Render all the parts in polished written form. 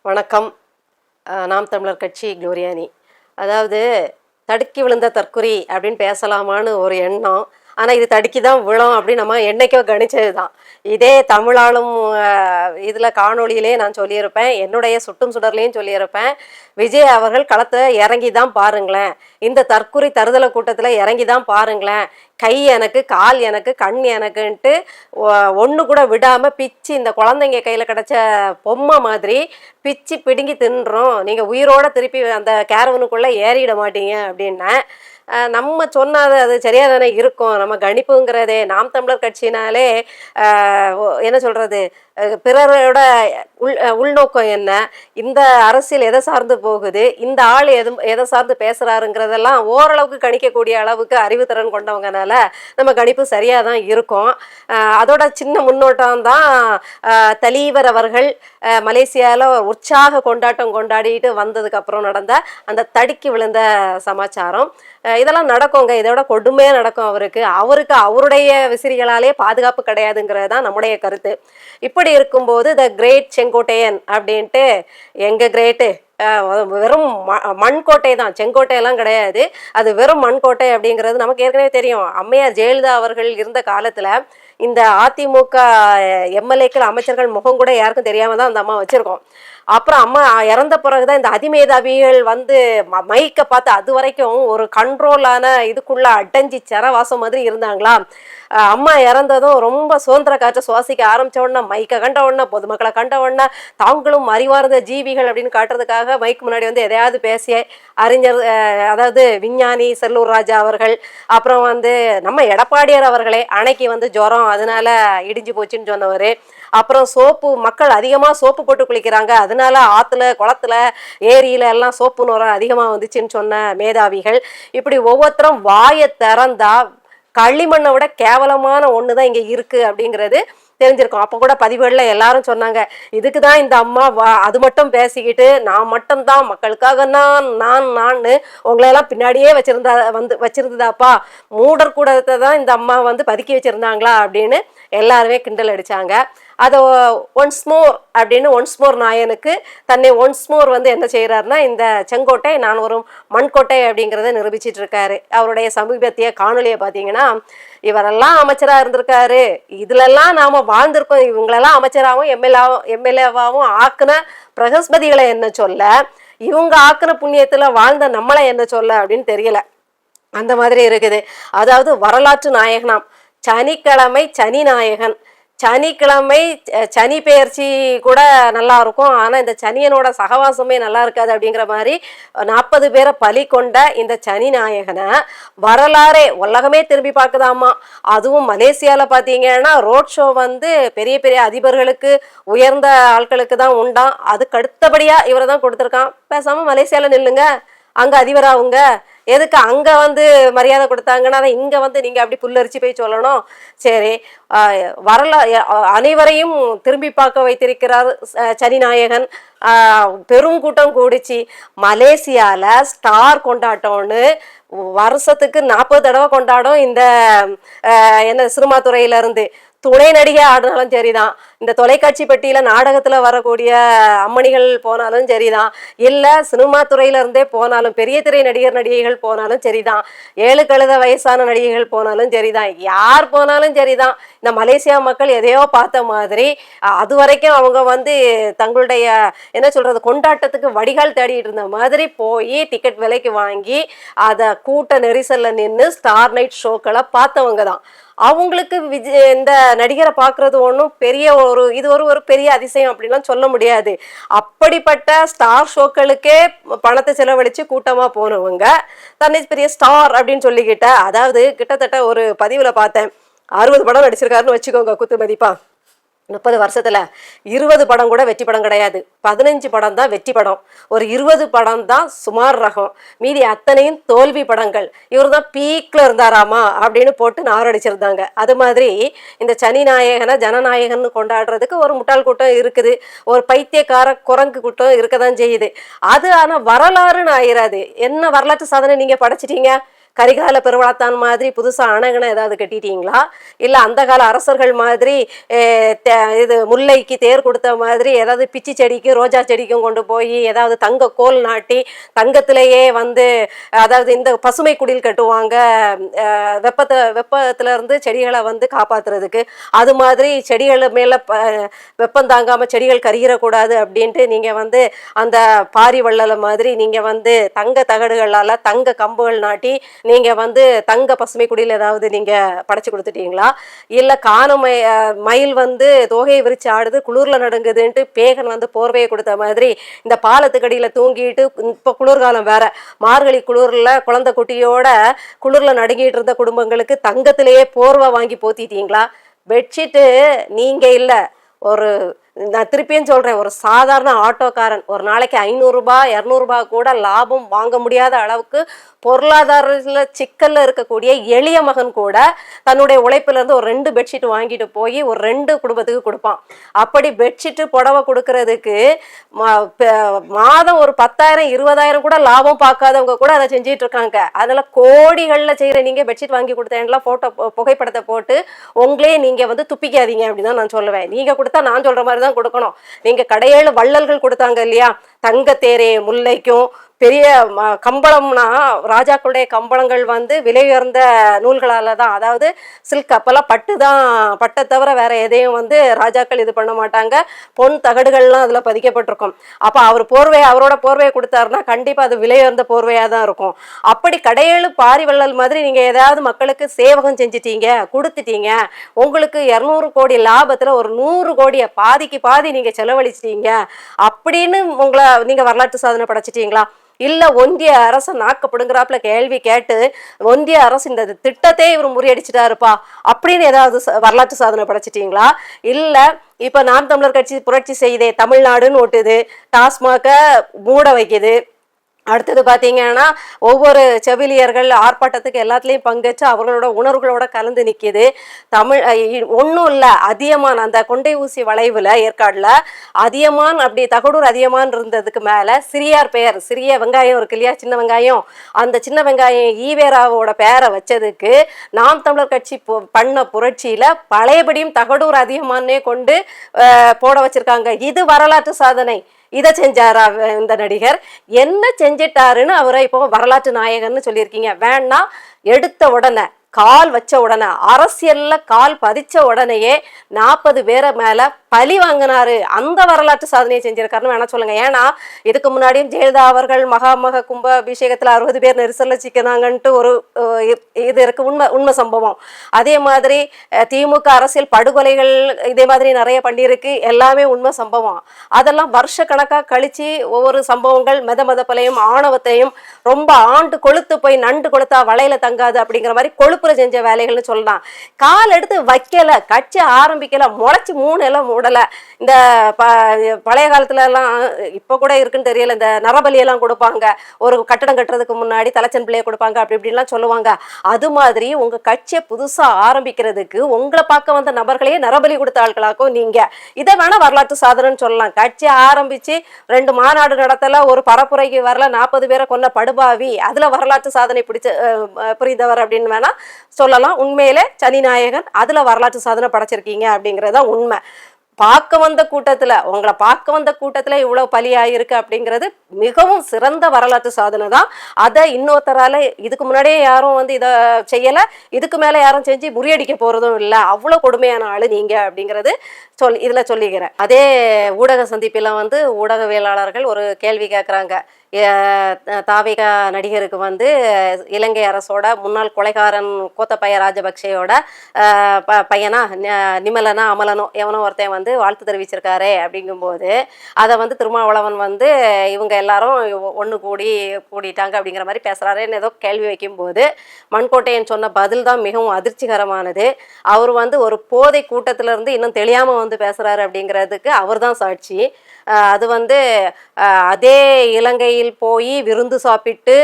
வணக்கம். நாம் தமிழர் கட்சி குளோரியானி. அதாவது தடுக்கி விழுந்த தற்குறி அப்படின்னு பேசலாமான்னு ஒரு எண்ணம். ஆனால் இது தடுக்கி தான் விழும் அப்படின்னு நம்ம என்னைக்கோ கணிச்சது தான். இதே தமிழாலும் இதில் காணொளியிலே நான் சொல்லியிருப்பேன், என்னுடைய சுட்டும் சுடர்லேயும் சொல்லியிருப்பேன். விஜய் அவர்கள் களத்தை இறங்கி தான் பாருங்களேன், இந்த தற்குறி தருதலை கூட்டத்தில் இறங்கி தான் பாருங்களேன். கை எனக்கு, கால் எனக்கு, கண் எனக்குன்ட்டு ஒன்று கூட விடாமல் பிச்சு இந்த குழந்தைங்க கையில் கிடச்ச பொம்மை மாதிரி பிச்சு பிடுங்கி தின்றோம். நீங்கள் உயிரோடு திருப்பி அந்த கேரவனுக்குள்ளே ஏறிட மாட்டீங்க அப்படின்னேன். நம்ம சொன்னாது அது சரியாக தானே இருக்கும். நம்ம கணிப்புங்கிறதே நாம் தமிழர் கட்சினாலே என்ன சொல்கிறது, பிறரோட உள்நோக்கம் என்ன, இந்த அரசியல் எதை சார்ந்து போகுது, இந்த ஆள் எதை சார்ந்து பேசுகிறாருங்கிறதெல்லாம் ஓரளவுக்கு கணிக்கக்கூடிய அளவுக்கு அறிவுத்திறன் கொண்டவங்கனால நம்ம கணிப்பு சரியாக தான் இருக்கும். அதோட சின்ன முன்னோட்டம் தான் தலைவர் அவர்கள் மலேசியாவில் உற்சாக கொண்டாட்டம் கொண்டாடிட்டு வந்ததுக்கப்புறம் நடந்த அந்த தடுக்கி விழுந்த சமாச்சாரம். இதெல்லாம் நடக்குங்க, இதோட கொடுமையாக நடக்கும். அவருக்கு அவருடைய விசிறிகளாலே பாதுகாப்பு கிடையாதுங்கிறது தான் நம்முடைய கருத்து. இப்படி இருக்கும்போது த கிரேட் செங்கோட்டையன் அப்படின்ட்டு, எங்க கிரேட்டு வெறும் மண்கோட்டை தான், செங்கோட்டையெல்லாம் கிடையாது, அது வெறும் மண்கோட்டை அப்படிங்கிறது நமக்கு ஏற்கனவே தெரியும். அம்மையார் ஜெயலலிதா அவர்கள் இருந்த காலத்தில் இந்த அதிமுக எம்எல்ஏக்கள் அமைச்சர்கள் முகம் கூட யாருக்கும் தெரியாம தான் அந்த அம்மா வச்சிருக்கோம். அப்புறம் அம்மா இறந்த பிறகுதான் இந்த அதிமேதாவிகள் வந்து மைக்கை பார்த்து அது வரைக்கும் ஒரு கண்ட்ரோலான இதுக்குள்ள அடைஞ்சி செரவாசம் மாதிரி இருந்தாங்களா. அம்மா இறந்ததும் ரொம்ப சுதந்திர காற்றை சுவாசிக்க ஆரம்பிச்ச உடனே, மைக்கை கண்ட உடனே, பொதுமக்களை கண்ட உடனே தாங்களும் அறிவார்ந்த ஜீவிகள் அப்படின்னு காட்டுறதுக்காக மைக்கு முன்னாடி வந்து எதையாவது பேசிய அறிஞர், அதாவது விஞ்ஞானி செல்லூர் ராஜா அவர்கள், அப்புறம் வந்து நம்ம எடப்பாடியார் அவர்களே அன்னைக்கு வந்து ஜுரம் அதனால இடிஞ்சு போச்சுன்னு சொன்னவர், அப்புறம் சோப்பு, மக்கள் அதிகமாக சோப்பு போட்டு குளிக்கிறாங்க அதனால ஆற்றுல குளத்துல ஏரியில எல்லாம் சோப்பு நுரை அதிகமாக வந்துச்சுன்னு சொன்ன மேதாவிகள், இப்படி ஒவ்வொருத்தரும் வாயை திறந்தா களிமண்ணை விட கேவலமான ஒன்று தான் இங்கே இருக்குது அப்படிங்கிறது தெரிஞ்சிருக்கும். அப்போ கூட பதிவுகளில் எல்லாரும் சொன்னாங்க, இதுக்கு தான் இந்த அம்மா அது மட்டும் பேசிக்கிட்டு நான் மட்டும்தான் மக்களுக்காக நான் உங்களையெல்லாம் பின்னாடியே வச்சிருந்ததாப்பா, மூடர் கூடத்தை தான் இந்த அம்மா வந்து பதுக்கி வச்சுருந்தாங்களா அப்படின்னு எல்லாருமே கிண்டல் அடித்தாங்க. அதை ஒன்ஸ் மோர் நாயனுக்கு தன்னை ஒன்ஸ் மோர் வந்து என்ன செய்கிறாருன்னா, இந்த செங்கோட்டை நான் ஒரு மண்கோட்டை அப்படிங்கிறத நிரூபிச்சிட்டு இருக்காரு. அவருடைய சமீபத்திய காணொலியை பார்த்தீங்கன்னா, இவரெல்லாம் அமைச்சராக இருந்திருக்காரு, இதுலெல்லாம் நாம் வாழ்ந்திருக்கோம், இவங்களெல்லாம் அமைச்சராகவும் எம்எல்ஏவாகவும் ஆக்குன பிரகஸ்பதிகளை என்ன சொல்ல, இவங்க ஆக்குன புண்ணியத்தில் வாழ்ந்த நம்மளை என்ன சொல்ல அப்படின்னு தெரியல. அந்த மாதிரி இருக்குது. அதாவது வரலாற்று நாயகனாம், சனிக்கிழமை சனி நாயகன், சனிக்கிழமை சனி பெயர்ச்சி கூட நல்லா இருக்கும், ஆனால் இந்த சனியனோட சகவாசமே நல்லா இருக்காது அப்படிங்கிற மாதிரி 40 பேரை பலி கொண்ட இந்த சனி நாயகனை வரலாறே உலகமே திரும்பி பார்க்குதாமா. அதுவும் மலேசியாவில் பார்த்தீங்கன்னா ரோட் ஷோ வந்து பெரிய பெரிய அதிபர்களுக்கு, உயர்ந்த ஆட்களுக்கு தான் உண்டாம். அதுக்கு அடுத்தபடியாக இவரை தான் கொடுத்துருக்கான். பேசாமல் மலேசியாவில் நில்லுங்க, அங்கே அதிபராகுங்க, எதுக்கு அங்கே வந்து மரியாதை கொடுத்தாங்கன்னா அதை இங்கே வந்து நீங்கள் அப்படி புல்லரிச்சு போய் சொல்லணும். சரி, அனைவரையும் திரும்பி பார்க்க வைத்திருக்கிறார் சனிநாயகன். பெரும் கூட்டம் கூடிச்சு. மலேசியாவில் ஸ்டார் கொண்டாட்டம்னு வருஷத்துக்கு 40 தடவை கொண்டாடும். இந்த என்ன சினிமா துறையிலேருந்து துணை நடிகை ஆடினாலும் சரிதான், இந்த தொலைக்காட்சி பெட்டியில நாடகத்துல வரக்கூடிய அம்மணிகள் போனாலும் சரிதான், இல்லை சினிமா துறையில இருந்தே போனாலும், பெரிய திரை நடிகைகள் போனாலும் சரிதான், 7 கழுத வயசான நடிகைகள் போனாலும் சரிதான், யார் போனாலும் சரிதான், இந்த மலேசியா மக்கள் எதையோ பார்த்த மாதிரி அது வரைக்கும் அவங்க வந்து தங்களுடைய என்ன சொல்றது கொண்டாட்டத்துக்கு வடிகால் தேடிட்டு இருந்த மாதிரி போய் டிக்கெட் விலைக்கு வாங்கி அதை கூட்ட நெரிசல்ல நின்று ஸ்டார் நைட் ஷோக்களை பார்த்தவங்க தான். அவங்களுக்கு இந்த நடிகரை பார்க்கறது ஒன்றும் பெரிய இது ஒரு பெரிய அதிசயம் அப்படின்லாம் சொல்ல முடியாது. அப்படிப்பட்ட ஸ்டார் ஷோக்களுக்கே பணத்தை செலவழித்து கூட்டமாக போனவங்க தன்னை பெரிய ஸ்டார் அப்படின்னு சொல்லிக்கிட்ட, அதாவது கிட்டத்தட்ட ஒரு பதிவில் பார்த்தேன், 60 படம் நடிச்சிருக்காருன்னு வச்சுக்கோங்க குத்து மதிப்பா. 30 வருஷத்துல 20 படம் கூட வெற்றி படம் கிடையாது, 15 படம் தான் வெற்றி படம், ஒரு 20 படம் தான் சுமார் ரகம், மீதி அத்தனையும் தோல்வி படங்கள். இவர் தான் பீக்ல இருந்தாராமா அப்படின்னு போட்டு நாரடிச்சிருந்தாங்க. அது மாதிரி இந்த சனி நாயகனை ஜனநாயகன்னு கொண்டாடுறதுக்கு ஒரு முட்டாள் கூட்டம் இருக்குது, ஒரு பைத்தியக்கார குரங்கு கூட்டம் இருக்க தான் செய்யுது. அது ஆனால் வரலாறுன்னு ஆயிராது. என்ன வரலாற்று சாதனை நீங்கள் படைச்சிட்டீங்க, கரிகால பெருவளத்தான் மாதிரி புதுசா அணகுன ஏதாவது கட்டிட்டீங்களா? இல்ல அந்த கால அரசர்கள் மாதிரி இது முல்லைக்கு தேர் கொடுத்த மாதிரி ஏதாவது பிச்சி செடிக்கும் ரோஜா செடிக்கும் கொண்டு போய் ஏதாவது தங்க கோல் நாட்டி தங்கத்திலேயே வந்து அதாவது இந்த பசுமை குடில் கட்டுவாங்க வெப்பத்துல இருந்து செடிகளை வந்து காப்பாத்துறதுக்கு. அது மாதிரி செடிகள் மேல வெப்பம் தாங்காம செடிகள் கருகிடக்கூடாது அப்படின்ட்டு நீங்க வந்து அந்த பாரி வள்ளல மாதிரி நீங்க வந்து தங்க தகடுகளால தங்க கம்புகள் நாட்டி நீங்க வந்து தங்க பசுமை குடியில் ஏதாவது நீங்க படைச்சு கொடுத்துட்டீங்களா? இல்ல காணும் மயில் வந்து தோகையை விரிச்சு ஆடுது குளிர்ல நடுங்குதுன்ட்டு பேகன் வந்து போர்வையை கொடுத்த மாதிரி இந்த பாலத்துக்கடியில தூங்கிட்டு, இப்ப குளிர்காலம் வேற, மார்கழி குளிர்ல குழந்தை குட்டியோட குளிர்ல நடுங்கிட்டு இருந்த குடும்பங்களுக்கு தங்கத்திலேயே போர்வை வாங்கி போத்திட்டீங்களா? பெட்ஷீட்டு நீங்க இல்ல, ஒரு நான் திருப்பியும் சொல்றேன், ஒரு சாதாரண ஆட்டோக்காரன் ஒரு நாளைக்கு 500 200 கூட லாபம் வாங்க முடியாத அளவுக்கு பொருளாதாரத்துல சிக்கல்ல இருக்கக்கூடிய எளிய மகன் கூட தன்னுடைய உழைப்புல இருந்து ஒரு 2 பெட்ஷீட் வாங்கிட்டு போய் ஒரு 2 குடும்பத்துக்கு கொடுப்பான். அப்படி பெட்ஷீட்டு புடவை கொடுக்கறதுக்கு மாதம் ஒரு 10,000 20,000 கூட லாபம் பார்க்காதவங்க கூட அதை செஞ்சிட்டு இருக்காங்க. அதனால கோடிகள்ல செய்யற நீங்க பெட்ஷீட் வாங்கி கொடுத்தேன்லாம் போட்டோ புகைப்படத்தை போட்டு உங்களே நீங்க வந்து துப்பிக்காதீங்க அப்படின்னு தான் நான் சொல்லுவேன். நீங்க கொடுத்தா நான் சொல்ற மாதிரி தான் கொடுக்கணும். நீங்க கடையேழு வள்ளல்கள் கொடுத்தாங்க இல்லையா, தங்க தேரே முல்லைக்கும் பெரிய கம்பளம்னா ராஜாக்களுடைய கம்பளங்கள் வந்து விலை உயர்ந்த நூல்களால தான், அதாவது சில்க், அப்பெல்லாம் பட்டு தான், பட்டை தவிர வேற எதையும் வந்து ராஜாக்கள் இது பண்ண மாட்டாங்க. பொன் தகடுகள்லாம் அதுல பதிக்கப்பட்டிருக்கும். அப்ப அவர் அவரோட போர்வையை கொடுத்தாருன்னா கண்டிப்பா அது விலை உயர்ந்த போர்வையா தான் இருக்கும். அப்படி கடையேழு பாரி வள்ளல் மாதிரி நீங்க ஏதாவது மக்களுக்கு சேவகம் செஞ்சிட்டீங்க, கொடுத்துட்டீங்க, உங்களுக்கு 200 கோடி லாபத்துல ஒரு 100 கோடியை பாதிக்கு பாதி நீங்க செலவழிச்சிட்டீங்க அப்படின்னு உங்களை நீங்க வரலாற்று சாதனை படைச்சிட்டீங்களா? இல்ல ஒன்றிய அரசு நாக்கப்படுங்கிறாப்புல கேள்வி கேட்டு ஒன்றிய அரசு இந்த திட்டத்தை இவர் முறியடிச்சிட்டாருப்பா அப்படின்னு ஏதாவது வரலாற்று சாதனை படைச்சிட்டீங்களா? இல்ல இப்ப நாம் தமிழர் கட்சி புரட்சி செய்தே தமிழ்நாடுன்னு ஓட்டுது, டாஸ்மாக மூட வைக்குது. அடுத்தது பார்த்தீங்கன்னா ஒவ்வொரு செவிலியர்கள் ஆர்ப்பாட்டத்துக்கு எல்லாத்துலேயும் பங்கேற்று அவர்களோட உணர்வுகளோட கலந்து நிற்கிது. தமிழ் ஒன்றும் இல்லை, அதியமான் அந்த கொண்டை ஊசி வளைவில் ஏற்காடில் அதியமான் அப்படி தகடூர் அதியமான் இருந்ததுக்கு மேலே சிறியார் பெயர், சிறிய வெங்காயம் இருக்கு இல்லையா, சின்ன வெங்காயம், அந்த சின்ன வெங்காயம் ஈவேராவோட பேரை வச்சதுக்கு நாம் தமிழர் கட்சி பண்ண புரட்சியில் பழையபடியும் தகடூர் அதியமானே கொண்டு போட வச்சிருக்காங்க. இது வரலாற்று சாதனை. இதை செஞ்சாரா இந்த நடிகர்? என்ன செஞ்சிட்டாருன்னு அவரை இப்போ வரலாற்று நாயகன்னு சொல்லியிருக்கீங்க. வேணா எடுத்த உடனே கால் வச்ச உடனே அரசியல்ல கால் பதிச்ச உடனேயே 40 பேரை மேல பழி வாங்கினாரு. அந்த வரலாற்று சாதனையை செஞ்சிருக்காருன்னு வேணா சொல்லுங்க. ஏன்னா இதுக்கு முன்னாடியும் ஜெயலலிதா அவர்கள் மகாமக கும்ப அபிஷேகத்துல 60 பேர் நெரிசல்ல சிக்கினாங்கன்ட்டு ஒரு இது இருக்கு, உண்மை சம்பவம். அதே மாதிரி திமுக அரசியல் படுகொலைகள் இதே மாதிரி நிறைய பண்ணியிருக்கு, எல்லாமே உண்மை சம்பவம். அதெல்லாம் வருஷ கணக்கா கழிச்சு ஒவ்வொரு சம்பவங்கள் மெதப்பலையும் ஆணவத்தையும் ரொம்ப ஆண்டு கொளுத்து போய் நண்டு கொளுத்தா வலையில தங்காது அப்படிங்கிற மாதிரி கொழுப்புற செஞ்ச வேலைகள்னு சொல்லலாம். கால் எடுத்து வைக்கல, கட்சி ஆரம்பிக்கல, முளைச்சு 3 எல்லாம் மூடல. இந்த பழைய காலத்துல எல்லாம் இப்ப கூட இருக்குன்னு தெரியல, இந்த நரபலி எல்லாம் கொடுப்பாங்க, ஒரு கட்டடம் கட்டுறதுக்கு முன்னாடி தலைச்சன் பிள்ளைய கொடுப்பாங்க, அப்படி இப்படின்லாம் சொல்லுவாங்க. அது மாதிரி உங்க கட்சியை புதுசா ஆரம்பிக்கிறதுக்கு உங்களை பார்க்க வந்த நபர்களையே நரபலி கொடுத்த ஆட்களாக்கும் நீங்க. இதை வேணா வரலாற்று சாதனைன்னு சொல்லலாம். கட்சி ஆரம்பிச்சு 2 மாநாடு நடத்தல, ஒரு பரப்புரைக்கு வரல, 40 பேரை கொன்ன படுபாவி, அதுல வரலாற்று சாதனை புரிந்தவர் அப்படின்னு வேணா சொல்லலாம். உண்மையிலே சனிநாயகன் அதுல வரலாற்று சாதனை படைச்சிருக்கீங்க அப்படிங்கறதுதான் உண்மை. உங்களை பார்க்க வந்த கூட்டத்துல இவ்வளவு பலியாயிருக்கு அப்படிங்கிறது மிகவும் சிறந்த வரலாற்று சாதனை தான். அதை இன்னொருத்தரால இதுக்கு முன்னாடியே யாரும் வந்து இதை செய்யல, இதுக்கு மேல யாரும் செஞ்சு முறியடிக்க போறதும் இல்லை. அவ்வளவு கொடுமையான ஆளு நீங்க அப்படிங்கிறது இதுல சொல்லிக்கிறேன். அதே ஊடக சந்திப்பில வந்து ஊடகவியலாளர்கள் ஒரு கேள்வி கேட்குறாங்க. தாவிக நடிகருக்கு வந்து இலங்கை அரசோட முன்னாள் கொலைகாரன் கோத்தபய ராஜபக்சேயோட பையனா நிமலனா அமலனோ எவனோ ஒருத்தன் வந்து வாழ்த்து தெரிவிச்சிருக்காரு. அப்படிங்கும்போது அதை வந்து திருமாவளவன் வந்து இவங்க எல்லாரும் ஒன்று கூடிட்டாங்க அப்படிங்கிற மாதிரி பேசுகிறாருன்னு ஏதோ கேள்வி வைக்கும்போது மண்கோட்டையன் சொன்ன பதில் தான் மிகவும் அதிர்ச்சிகரமானது. அவர் வந்து ஒரு போதை கூட்டத்திலேருந்து இன்னும் தெளியாமல் வந்து பேசுகிறாரு அப்படிங்கிறதுக்கு அவர் தான் சாட்சி. அது வந்து அதே இலங்கையில் போய் விருந்து சாப்பிட்டு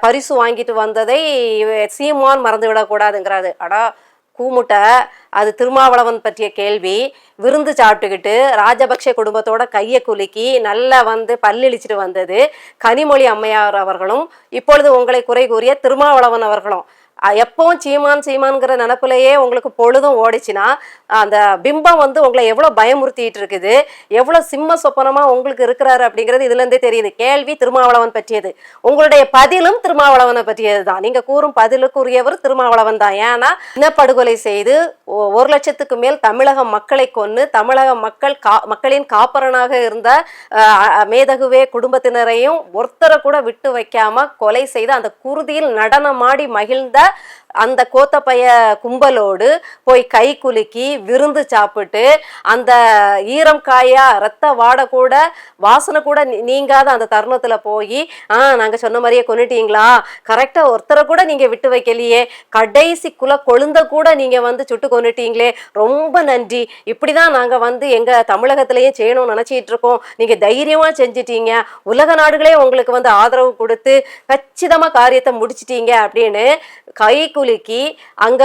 பரிசு வாங்கிட்டு வந்ததை சீமான் மறந்து விடக்கூடாதுங்கிறாரு. அடா கூமுட்டை, அது திருமாவளவன் பற்றிய கேள்வி. விருந்து சாப்பிட்டுக்கிட்டு ராஜபக்ஷ குடும்பத்தோட கையை குலுக்கி நல்லா பல்லிழிச்சிட்டு வந்தது கனிமொழி அம்மையார் அவர்களும், இப்பொழுது உங்களை குறை கூறிய திருமாவளவன் அவர்களும். எப்பவும் சீமான்ங்கிற நினப்பிலேயே உங்களுக்கு பொழுதும் ஓடிச்சுன்னா அந்த பிம்பம் உங்களை எவ்வளோ பயமுறுத்திட்டு இருக்குது, எவ்வளோ சிம்ம சொப்பனமா உங்களுக்கு இருக்கிறாரு அப்படிங்கிறது இதுல இருந்தே தெரியுது. கேள்வி திருமாவளவன் பற்றியது, உங்களுடைய பதிலும் திருமாவளவனை பற்றியது தான். நீங்க கூறும் பதிலுக்குரியவர் திருமாவளவன் தான். ஏன்னா இனப்படுகொலை செய்து 1,00,000க்கு மேல் தமிழக மக்களை கொன்று தமிழக மக்களின் காப்பரனாக இருந்த மேதகுவே குடும்பத்தினரையும் ஒருத்தரை கூட விட்டு வைக்காம கொலை செய்து அந்த குருதியில் நடனமாடி மகிழ்ந்த அந்த கோத்தப்பைய கும்பலோடு போய் கை குலுக்கி விருந்து சாப்பிட்டு அந்த ஈரம் காயா ரத்த வாடை கூட வாசனை கூட நீங்காத அந்த தருணத்துல போய் நாங்க சொன்ன மாதிரியே கொண்டுட்டீங்களா, கரெக்டா ஒருத்தரை கூட நீங்க விட்டு வைக்கலையே, கடைசி கொழுந்த கூட நீங்க சுட்டு கொண்டுட்டீங்களே, ரொம்ப நன்றி. இப்படிதான் நாங்க எங்க தமிழகத்திலயும் செய்யணும்னு நினைச்சிட்டு இருக்கோம், நீங்க தைரியமா செஞ்சிட்டீங்க, உலக நாடுகளே உங்களுக்கு ஆதரவு கொடுத்து கச்சிதமா காரியத்தை முடிச்சிட்டீங்க அப்படின்னு கை குலுக்கி அங்க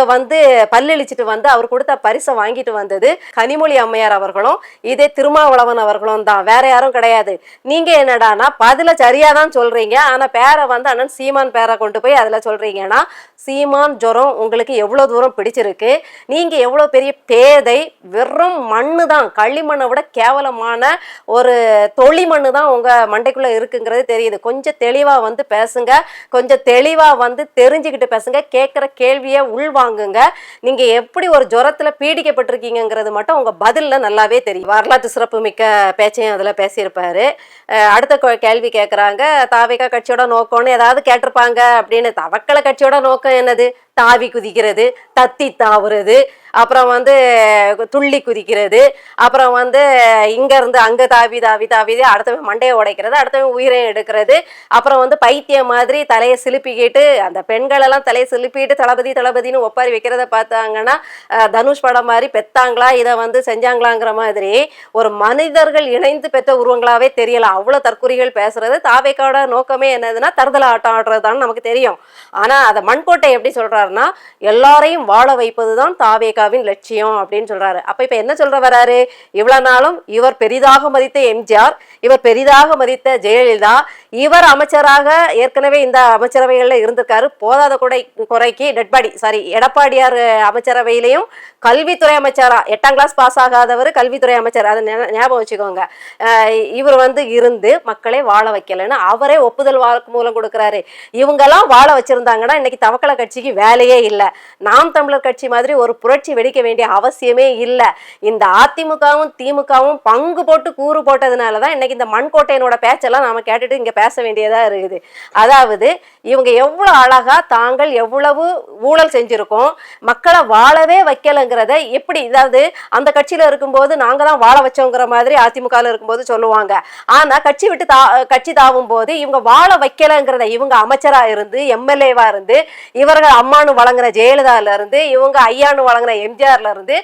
பல்லிழிச்சிட்டு அவர் கொடுத்த பரிசை வாங்கிட்டு வந்தது கனிமொழி அம்மையார் அவர்களும் இதே திருமாவளவன் அவர்களும் தான், வேற யாரும் கிடையாது. நீங்க என்னடானா பதில சரியாதான் சொல்றீங்க, ஆனா பேரை அண்ணன் சீமான் பேரை கொண்டு போய் அதுல சொல்றீங்கன்னா சீமான் ஜுரம் உங்களுக்கு எவ்வளவு தூரம் பிடிச்சிருக்கு, நீங்க எவ்வளவு பெரிய பேதை, வெறும் மண்ணு தான், களிமண்ணை விட கேவலமான ஒரு தொளி மண்ணு தான் உங்க மண்டைக்குள்ள இருக்குங்கிறது தெரியுது. கொஞ்சம் தெளிவா பேசுங்க, கொஞ்சம் தெளிவா தெரிஞ்சுக்கிட்டு பேசுங்க, கேட்குற கேள்வியை உள்வாங்குங்க. நீங்க எப்படி ஒரு ஜுரத்துல பீடிக்கப்பட்டிருக்கீங்கிறது மட்டும் உங்க பதில்ல நல்லாவே தெரியும். வரலாற்று சிறப்பு மிக்க பேச்சையும் அதுல பேசியிருப்பாரு. அடுத்த கேள்வி கேட்குறாங்க, தாவேகா கட்சியோட நோக்கம்னு ஏதாவது கேட்டிருப்பாங்க அப்படின்னு. தவக்கலை கட்சியோட நோக்கம் என்னது? தாவி குதிக்கிறது, தத்தி தாவுறது, அப்புறம் துள்ளி குதிக்கிறது, அப்புறம் இங்க இருந்து அங்க தாவி தாவி தாவி அடுத்தவன் மண்டையை உடைக்கிறது, அடுத்தவன் உயிரை எடுக்கிறது, அப்புறம் பைத்தியம் மாதிரி தலையை சிலுப்பிக்கிட்டு அந்த பெண்கள் எல்லாம் தலையை சிலுப்பிட்டு தளபதின்னு ஒப்பாரி வைக்கிறத பார்த்தாங்கன்னா தனுஷ் படம் மாதிரி பெத்தாங்களா இதை செஞ்சாங்களாங்கிற மாதிரி ஒரு மனிதர்கள் இணைந்து பெற்ற உருவங்களாவே தெரியல. அவ்வளவு தற்குறிகள் பேசுறது. தாவேக்காவோட நோக்கமே என்னதுன்னா தருதல ஆட்டம் ஆடுறதுதான் நமக்கு தெரியும். ஆனா அதை மண்கோட்டை எப்படி சொல்றாருன்னா எல்லாரையும் வாழ வைப்பதுதான் தாவேகாவின் லட்சியம் அப்படின்னு சொல்றாரு. அப்ப இப்ப என்ன சொல்ற வராரு, இவ்வளவு நாளும் இவர் பெரிதாக மதித்த எம்ஜிஆர், இவர் பெரிதாக மதித்த ஜெயலலிதா, இவர் அமைச்சராக ஏற்கனவே இந்த அமைச்சரவைகள்ல இருந்திருக்காரு, போதாத குறைக்கு எடப்பாடியார் அமைச்சரவையிலையும் கல்வித்துறை அமைச்சரா 8ஆம் கிளாஸ் பாஸ் ஆகாதவர் கல்வித்துறை அமைச்சர், அதை ஞாபகம் வச்சுக்கோங்க. இவர் இருந்து மக்களை வாழ வைக்கலன்னு அவரே ஒப்புதல் வாக்கு மூலம் கொடுக்கிறாரு. இவங்கெல்லாம் வாழ வச்சிருந்தாங்கன்னா இன்னைக்கு தவக்கலை கட்சிக்கு வேலையே இல்லை. நாம் தமிழர் கட்சி மாதிரி ஒரு புரட்சி வெடிக்க வேண்டிய அவசியமே இல்லை. இந்த அதிமுகவும் திமுகவும் பங்கு போட்டு கூறு போட்டதுனாலதான் இன்னைக்கு இந்த மண்கோட்டையனோட பேச்செல்லாம் நாம கேட்டுட்டு இங்க பேச வேண்டியதா இருக்குது. அதாவது இவங்க எவ்வளவு அழகா தாங்கள் எவ்வளவு ஊழல் செஞ்சிருக்கோம், மக்களை வாழவே வைக்கலங்கிறத எப்படி, அதாவது அந்த கட்சியில இருக்கும்போது நாங்க தான் வாழ வச்சோங்கிற மாதிரி அதிமுக இருக்கும்போது சொல்லுவாங்க. ஆனா கட்சி விட்டு கட்சி தாவும் போது இவங்க வாழ வைக்கலங்கிறத, இவங்க அமைச்சரா இருந்து எம்எல்ஏவா இருந்து இவர்கள் அம்மானு வழங்குற ஜெயலலிதால இருந்து இவங்க ஐயானு வழங்குற எம்ஜிஆர்ல இருந்து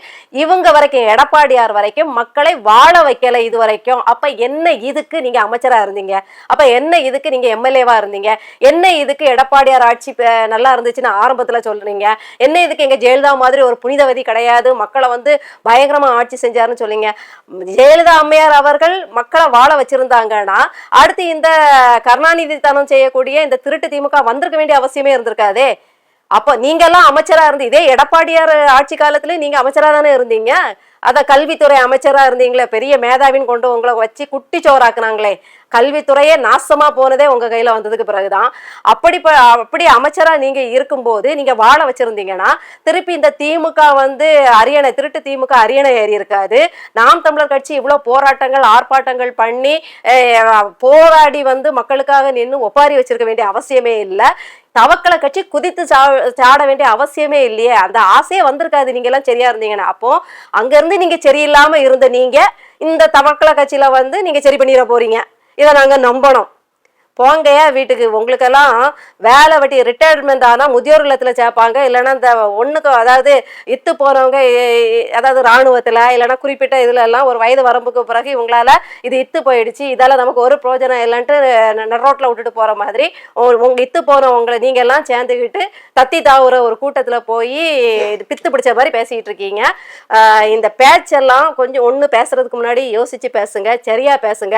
இவங்க வரைக்கும் எடப்பாடியார் வரைக்கும் மக்களை வாழ வைக்கல இது வரைக்கும். அப்ப என்ன இதுக்கு நீங்க அமைச்சரா இருந்தீங்க? அப்ப என்ன இதுக்கு நீங்க எம்எல்ஏவா இருந்தீங்க? என்ன இதுக்கு எடப்பாடியார் ஆட்சி நல்லா இருந்துச்சுன்னு ஆரம்பத்துல சொல்றீங்க? என்ன இதுக்கு எங்க ஜெயலலிதா மாதிரி ஒரு புனிதவதி கிடையாது, மக்களை பயங்கரமா ஆட்சி செஞ்சாருன்னு சொல்லிங்க? ஜெயலலிதா அம்மையார் அவர்கள் மக்களை வாழ வச்சிருந்தாங்கன்னா அடுத்து இந்த கருணாநிதி தனம் செய்யக்கூடிய இந்த திருட்டு திமுக வந்திருக்க வேண்டிய அவசியமே இருந்திருக்காதே. அப்ப நீங்க எல்லாம் அமைச்சரா இருந்து இதே எடப்பாடியார் ஆட்சி காலத்துல நீங்க அமைச்சரா தானே இருந்தீங்க. அத கல்வித்துறை அமைச்சரா இருந்தீங்களே, பெரிய மேதாவின் கொண்டு உங்களை வச்சு குட்டி சோறாக்குனாங்களே, கல்வித்துறையே நாசமா போனதே உங்க கையில வந்ததுக்கு பிறகுதான். அப்படி அமைச்சரா நீங்க இருக்கும்போது நீங்க வாழ வச்சிருந்தீங்கன்னா திருப்பி இந்த திமுக அரியணை திருட்டு திமுக அரியணை ஏறி இருக்காது. நாம் தமிழர் கட்சி இவ்வளவு போராட்டங்கள் ஆர்ப்பாட்டங்கள் பண்ணி போராடி மக்களுக்காக நின்று ஒப்பாரி வச்சிருக்க வேண்டிய அவசியமே இல்லை. தவக்கலை கட்சி குதித்து சாட வேண்டிய அவசியமே இல்லையே. அந்த ஆசையே வந்திருக்காது நீங்க எல்லாம் சரியா இருந்தீங்கன்னா. அப்போ அங்க இருந்து நீங்க சரியில்லாம இருந்த நீங்க இந்த தவக்கலை கட்சியில நீங்க சரி பண்ணிட போறீங்க. இதை நாங்க நம்பணும். போங்கயா வீட்டுக்கு. உங்களுக்கெல்லாம் வேலை வெட்டி ரிட்டையர்மெண்ட் ஆனால் முதியோர் இல்லத்தில் சேர்ப்பாங்க, இல்லைன்னா இந்த ஒன்றுக்கு அதாவது இத்து போனவங்க அதாவது இராணுவத்தில் இல்லைன்னா குறிப்பிட்ட இதுல எல்லாம் ஒரு வயது வரம்புக்கு பிறகு இவங்களால இது இத்து போயிடுச்சு, இதால நமக்கு ஒரு பிரயோஜனம் இல்லைன்ட்டு நெரோட்டில் விட்டுட்டு போகிற மாதிரி உங்க இத்து போனவங்களை நீங்கள் எல்லாம் சேர்ந்துக்கிட்டு தத்தி தாவுற ஒரு கூட்டத்தில் போய் பித்து பிடிச்ச மாதிரி பேசிக்கிட்டு இருக்கீங்க. இந்த பேச்செல்லாம் கொஞ்சம் ஒன்று பேசுறதுக்கு முன்னாடி யோசிச்சு பேசுங்க, சரியா பேசுங்க.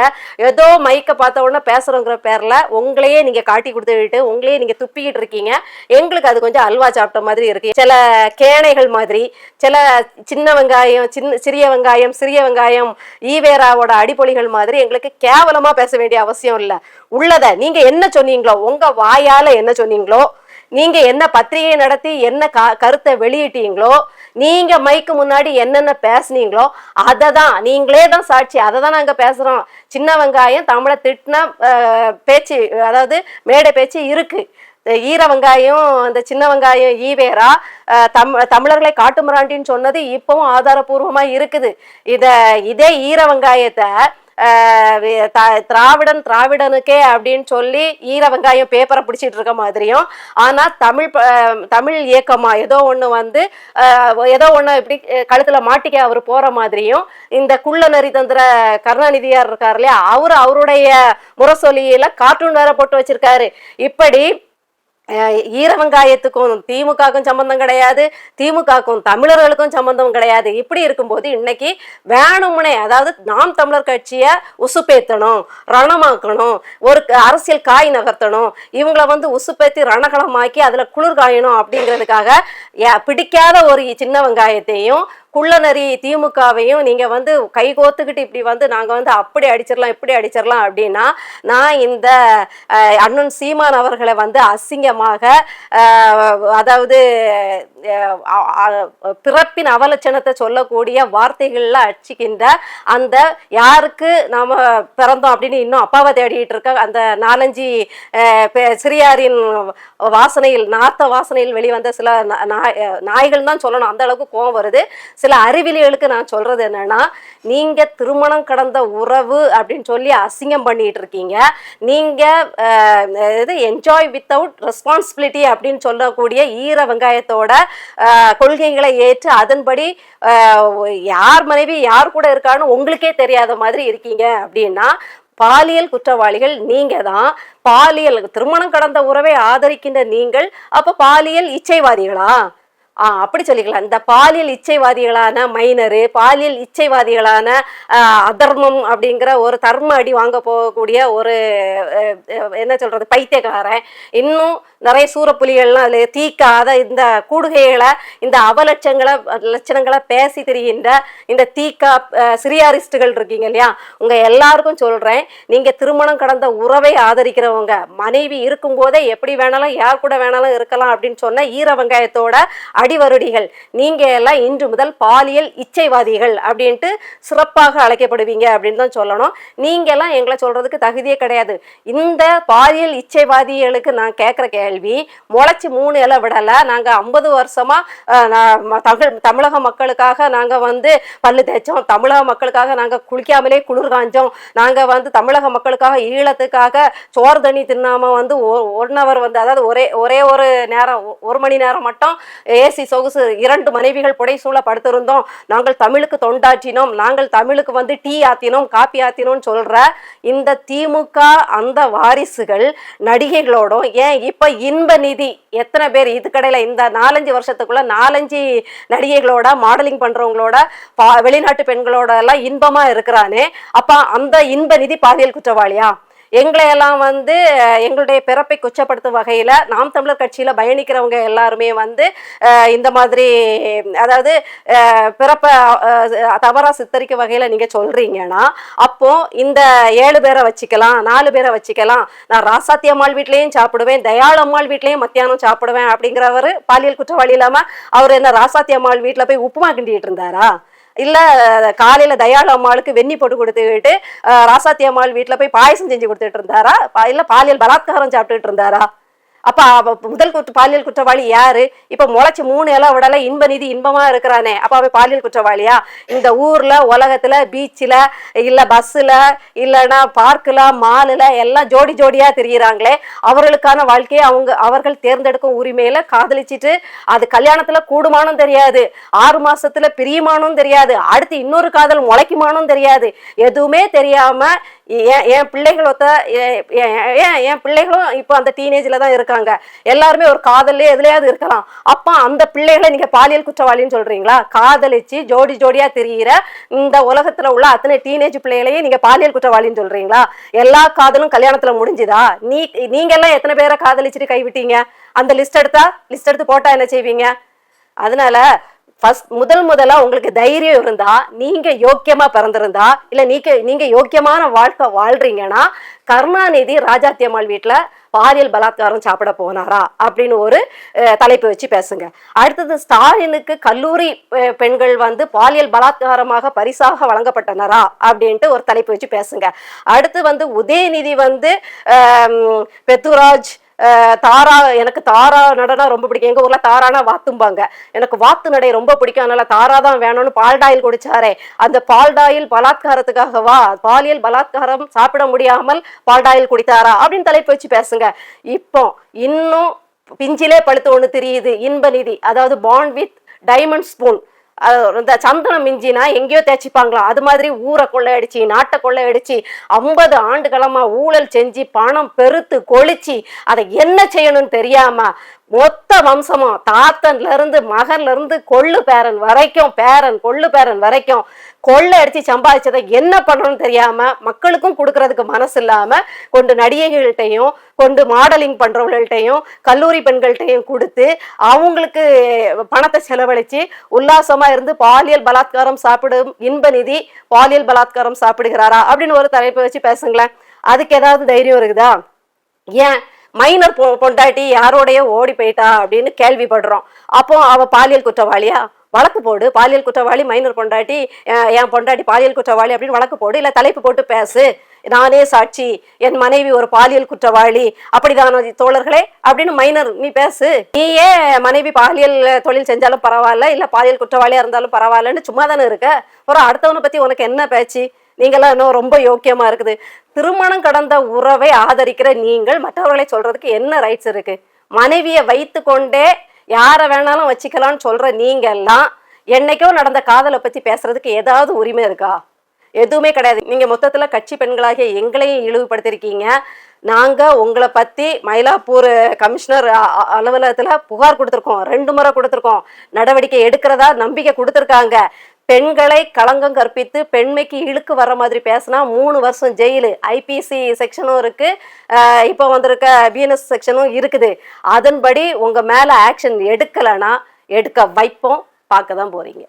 ஏதோ மைக்க பார்த்த உடனே பேசுறோங்கிற பேர்ல உங்களையே நீங்க காட்டி கொடுத்துக்கிட்டு உங்களையே நீங்க துப்பிக்கிட்டு இருக்கீங்க. எங்களுக்கு அது கொஞ்சம் அல்வா சாப்பிட்ட மாதிரி இருக்கு. சில கேணைகள் மாதிரி, சில சின்ன வெங்காயம் சிறிய வெங்காயம் ஈவேராவோட அடிப்பொலிகள் மாதிரி எங்களுக்கு கேவலமா பேச வேண்டிய அவசியம் இல்லை. உள்ளத நீங்க என்ன சொன்னீங்களோ, உங்க வாயால என்ன சொன்னீங்களோ, நீங்க என்ன பத்திரிகை நடத்தி என்ன கருத்தை வெளியிட்டீங்களோ, நீங்க மைக்கு முன்னாடி என்னென்ன பேசுனீங்களோ அதை தான் நீங்களே தான் சாட்சி. அதை தான் நாங்க பேசுறோம். சின்ன வெங்காயம் தமிழை திட்டின பேச்சு, அதாவது மேடை பேச்சு இருக்கு. ஈர வெங்காயம் இந்த சின்ன வெங்காயம் ஈவேரா தமிழர்களை காட்டுமிராண்டின்னு சொன்னது இப்பவும் ஆதாரபூர்வமா இருக்குது. இதே ஈர வெங்காயத்தை திராவிடனுக்கே அப்படின்னு சொல்லி ஈர வெங்காயம் பேப்பரை பிடிச்சிட்டு இருக்க மாதிரியும், ஆனா தமிழ் இயக்கமா ஏதோ ஒண்ணு ஏதோ ஒண்ணு இப்படி கழுத்துல மாட்டிக்க அவர் போற மாதிரியும், இந்த குள்ள நரி தந்திர கருணாநிதியார் இருக்காரு இல்லையா, அவருடைய முரசொலியில கார்ட்டூன் வேற போட்டு வச்சிருக்காரு. இப்படி ஈர வெங்காயத்துக்கும் திமுகவுக்கும் சம்பந்தம் கிடையாது, திமுகவுக்கும் தமிழர்களுக்கும் சம்பந்தம் கிடையாது. இப்படி இருக்கும்போது இன்னைக்கு வேணும்னே, அதாவது நாம் தமிழர் கட்சியை உசுப்பேத்தணும், ரணமாக்கணும், ஒரு அரசியல் காய் நகர்த்தணும், இவங்களை உசுப்பேத்தி ரணகலமாக்கி அதுல குளிர் காயணும் அப்படிங்கிறதுக்காக பிடிக்காத ஒரு சின்ன வெங்காயத்தையும் குள்ளநரி திமுகவையும் நீங்க கை கோத்துக்கிட்டு இப்படி நாங்க அப்படி அடிச்சிடலாம் இப்படி அடிச்சிடலாம் அப்படின்னா, நான் இந்த அண்ணன் சீமான் அவர்களை அசிங்கமாக, அதாவது பிறப்பின் அவலட்சணத்தை சொல்லக்கூடிய வார்த்தைகள்ல அடிச்சுக்கின்ற அந்த யாருக்கு நாம பிறந்தோம் அப்படின்னு இன்னும் அப்பாவை தேடிட்டு இருக்க அந்த 4-5 சிறியாரின் வாசனையில் நாத்த வாசனையில் வெளிவந்த சில நாய்கள் தான் சொல்லணும். அந்த அளவுக்கு கோபம் வருது. சில அறிவிலிகளுக்கு நான் சொல்றது என்னன்னா, நீங்க திருமணம் கடந்த உறவு அப்படின்னு சொல்லி அசிங்கம் பண்ணிட்டு இருக்கீங்க. நீங்க என்ஜாய் வித்தவுட் ரெஸ்பான்சிபிலிட்டி அப்படின்னு சொல்லக்கூடிய ஈர வெங்காயத்தோட கொள்கைகளை ஏற்று அதன்படி யார் மனைவி யார் கூட இருக்கான்னு உங்களுக்கே தெரியாத மாதிரி இருக்கீங்க அப்படின்னா, பாலியல் குற்றவாளிகள் நீங்க தான். பாலியல் திருமணம் கடந்த உறவை ஆதரிக்கின்ற நீங்கள் அப்ப பாலியல் இச்சைவாதிகளா? அப்படி சொல்லிக்கலாம். இந்த பாலியல் இச்சைவாதிகளான மைனரு, பாலியல் இச்சைவாதிகளான அதர்மம் அப்படிங்கிற ஒரு தர்ம அடி வாங்க போகக்கூடிய ஒரு என்ன சொல்றது பைத்தியக்காரன், இன்னும் நிறைய சூறப்புலிகள்லாம் அதில் தீக்காத இந்த கூடுகைகளை, இந்த லட்சணங்களை பேசி தெரிகின்ற இந்த தீக்கா சிரியாரிஸ்டுகள் இருக்கீங்க இல்லையா, உங்க எல்லாருக்கும் சொல்றேன், நீங்க திருமணம் கடந்த உறவை ஆதரிக்கிறவங்க, மனைவி இருக்கும் போதே எப்படி வேணாலும் யார் கூட வேணாலும் இருக்கலாம் அப்படின்னு சொன்ன ஈர வெங்காயத்தோட அடிவருடிகள் நீங்க எல்லாம் இன்று முதல் பாலியல் இச்சைவாதிகள் அப்படின்ட்டு சிறப்பாக அழைக்கப்படுவீங்க அப்படின்னு தான் சொல்லணும். நீங்க எல்லாம் எங்களை சொல்றதுக்கு தகுதியே கிடையாது. இந்த பாலியல் இச்சைவாதிகளுக்கு நான் கேட்கிற கேள்வி, முளைச்சு 3 இலை விடல, நாங்க 50 வருஷமா தமிழக மக்களுக்காக நாங்க பல்லு தேய்ச்சோம், தமிழக மக்களுக்காக நாங்க குளிக்காமலே குளிர் காஞ்சோம், நாங்க தமிழக மக்களுக்காக ஈழத்துக்காக சோறு தண்ணி தின்னாம 1 ஹவர் அதாவது ஒரே ஒரு நேரம் 1 மணி நேரம் மட்டும் ஏசி சொகுசு 2 மனைவிகள் புடைசூழ படுத்திருந்தோம், நாங்கள் தமிழுக்கு தொண்டாற்றினோம், நாங்கள் தமிழுக்கு டீ ஆத்தினோம் காப்பி ஆத்தினோம் சொல்ற இந்த திமுக அந்த வாரிசுகள் நடிகைகளோடும், ஏன் இப்ப இன்ப நிதி எத்தனை பேர் இதுக்கடையில இந்த 4-5 வருஷத்துக்குள்ள 4-5 நடிகைகளோட மாடலிங் பண்றவங்களோட வெளிநாட்டு பெண்களோட எல்லாம் இன்பமா இருக்கிறானே, அப்ப அந்த இன்ப நிதி பாலியல் குற்றவாளியா? எங்களையெல்லாம் எங்களுடைய பிறப்பை கொச்சப்படுத்தும் வகையில நாம் தமிழர் கட்சியில பயணிக்கிறவங்க எல்லாருமே இந்த மாதிரி அதாவது பிறப்பை தவறா சித்தரிக்க வகையில நீங்க சொல்றீங்கன்னா, அப்போ இந்த 7 பேரை வச்சுக்கலாம் 4 பேரை வச்சுக்கலாம், நான் ராசாத்தி அம்மாள் வீட்லயும் சாப்பிடுவேன், தயாள் அம்மாள் வீட்லயும் மத்தியானம் சாப்பிடுவேன் அப்படிங்கிறவர் பாலியல் குற்றவாளி இல்லாம அவர் என்ன ராசாத்தி அம்மாள் வீட்டுல போய் உப்புமா கிண்டிட்டு இருந்தாரா? இல்ல காலையில தயாளு அம்மாளுக்கு வெண்ணி போட்டு கொடுத்துக்கிட்டு ராசாத்தி அம்மாள் வீட்டுல போய் பாயசம் செஞ்சு கொடுத்துட்டு இருந்தாரா? இல்ல பாலியல் பலாத்காரம் சாப்பிட்டுட்டு இருந்தாரா? அப்ப முதல் பாலியல் குற்றவாளி யாரு? இப்ப முளைச்சு 3 இலை விடல இன்ப நிதி இன்பமா இருக்கிறானே, அப்ப அவன் பாலியல் குற்றவாளியா? இந்த ஊர்ல உலகத்துல பீச்சில் இல்ல பஸ்ல இல்லைன்னா பார்க்கல மாலுல எல்லாம் ஜோடி ஜோடியா திரியிறாங்களே, அவர்களுக்கான வாழ்க்கையை அவர்கள் தேர்ந்தெடுக்கும் உரிமையில காதலிச்சிட்டு அது கல்யாணத்துல கூடுமானும் தெரியாது, 6 மாசத்துல பிரியுமானும் தெரியாது, அடுத்து இன்னொரு காதல் முளைக்குமானும் தெரியாது, எதுவுமே தெரியாம என் பிள்ளைகள் என் பிள்ளைகளும் இப்போ அந்த டீனேஜ்ல தான் இருக்காங்க, எல்லாருமே ஒரு காதல்லே எதுலையாவது இருக்கலாம். அப்ப அந்த பிள்ளைகளை நீங்க பாலியல் குற்றவாளின்னு சொல்றீங்களா? காதலிச்சு ஜோடி ஜோடியா தெரிகிற இந்த உலகத்துல உள்ள அத்தனை டீனேஜ் பிள்ளைகளையும் நீங்க பாலியல் குற்றவாளின்னு சொல்றீங்களா? எல்லா காதலும் கல்யாணத்துல முடிஞ்சுதா? நீங்க எல்லாம் எத்தனை பேரை காதலிச்சுட்டு கைவிட்டீங்க? அந்த லிஸ்ட் எடுத்து போட்டா என்ன செய்வீங்க? அதனால முதலா உங்களுக்கு தைரியம் இருந்தா, நீங்க யோக்கியமா பிறந்திருந்தா, இல்ல நீங்க யோக்கியமான வாழ்க்கை வாழ்றீங்கன்னா, கருணாநிதி ராஜாத்தியம்மாள் வீட்டுல பாலியல் பலாத்காரம் சாப்பிட போனாரா அப்படின்னு ஒரு தலைப்பு வச்சு பேசுங்க. அடுத்தது ஸ்டாலினுக்கு கல்லூரி பெண்கள் பாலியல் பலாத்காரமாக பரிசாக வழங்கப்பட்டனரா அப்படின்ட்டு ஒரு தலைப்பு வச்சு பேசுங்க. அடுத்து உதயநிதி பெத்துராஜ் தாரா, எனக்கு தாரா நடனம் ரொம்ப பிடிக்கும், எங்க ஊர்ல தாரானா வாத்தும்பாங்க, எனக்கு வாத்து நடை ரொம்ப பிடிக்கும், அதனால தாரா தான் வேணும்னு பால்டாயில் குடிச்சாரே, அந்த பால்டாயில் பலாத்காரத்துக்காகவா, பாலியல் பலாத்காரம் சாப்பிட முடியாமல் பால்டாயில் குடித்தாரா அப்படின்னு தலைப்பு வச்சு பேசுங்க. இப்போ இன்னும் பிஞ்சிலே பழுத்து ஒண்ணு தெரியுது, இன்ப நிதி, அதாவது பாண்ட் வித் டைமண்ட் ஸ்பூன், இந்த சந்தனம் மிஞ்சினா எங்கேயோ தேய்ச்சிப்பாங்களா, அது மாதிரி ஊரை கொள்ளையடிச்சு நாட்டை கொள்ளையடிச்சு 50 ஆண்டுகளமா ஊழல் செஞ்சு பணம் பெருத்து கொளிச்சு அதை என்ன செய்யணும்னு தெரியாம மொத்த வம்சமும் தாத்தன்ல இருந்து மகன்ல இருந்து கொள்ளு பேரன் வரைக்கும் கொள்ளை அடிச்சு சம்பாதிச்சதை என்ன பண்ணணும்னு தெரியாம மக்களுக்கும் கொடுக்கறதுக்கு மனசு இல்லாம கொண்டு நடிகைகள்கிட்டையும் கொண்டு மாடலிங் பண்றவங்கள்ட்டையும் கல்லூரி பெண்கள்கிட்டையும் கொடுத்து அவங்களுக்கு பணத்தை செலவழிச்சு உல்லாசமா இருந்து பாலியல் பலாத்காரம் சாப்பிடும் இன்ப நிதி பாலியல் பலாத்காரம் சாப்பிடுகிறாரா அப்படின்னு ஒரு தலைப்பை வச்சு பேசுங்களேன். அதுக்கு ஏதாவது தைரியம் இருக்குதா? ஏன் மைனர் பொண்டாட்டி யாரோடைய ஓடி போயிட்டா அப்படின்னு கேள்விப்படுறோம். அப்போ அவ பாலியல் குற்றவாளியா? வழக்கு போடு, பாலியல் குற்றவாளி மைனர் பொண்டாட்டி, என் பொண்டாட்டி பாலியல் குற்றவாளி அப்படின்னு வழக்கு போடு, இல்ல தலைப்பு போட்டு பேசு, நானே சாட்சி, என் மனைவி ஒரு பாலியல் குற்றவாளி, அப்படிதான தோழர்களே அப்படின்னு மைனர் நீ பேசு. நீயே மனைவி பாலியல் தொழில் செஞ்சாலும் பரவாயில்ல, இல்ல பாலியல் குற்றவாளியா இருந்தாலும் பரவாயில்லன்னு சும்மா தானே இருக்க. ஒரு அடுத்தவனை பத்தி உனக்கு என்ன பேச்சு? நீங்களாம் இன்னும் ரொம்ப யோக்கியமா இருக்குது. திருமணம் கடந்த உறவை ஆதரிக்கிற நீங்கள் மற்றவர்களை சொல்றதுக்கு என்ன ரைட்ஸ் இருக்கு? மனைவியை வைத்து கொண்டே யாரை வேணாலும் வச்சுக்கலாம்னு சொல்ற நீங்க எல்லாம் என்னைக்கோ நடந்த காதலை பத்தி பேசுறதுக்கு ஏதாவது உரிமை இருக்கா? எதுவுமே கிடையாது. நீங்க மொத்தத்துல கட்சி பெண்களாகிய எங்களையும் இழிவுபடுத்திருக்கீங்க. நாங்க உங்களை பத்தி மயிலாப்பூர் கமிஷனர் அலுவலகத்துல புகார் கொடுத்துருக்கோம், 2 முறை கொடுத்துருக்கோம், நடவடிக்கை எடுக்கிறதா நம்பிக்கை கொடுத்துருக்காங்க. பெண்களை களங்கம் கற்பித்து பெண்மைக்கு இழுக்கு வர்ற மாதிரி பேசினா 3 வருஷம் ஜெயிலு, ஐபிசி செக்ஷனும் இருக்கு, இப்போ வந்திருக்க பிஎன்எஸ் செக்ஷனும் இருக்குது. அதன்படி உங்க மேல ஆக்ஷன் எடுக்கலைன்னா எடுக்க வைப்போம், பார்க்க தான் போறீங்க.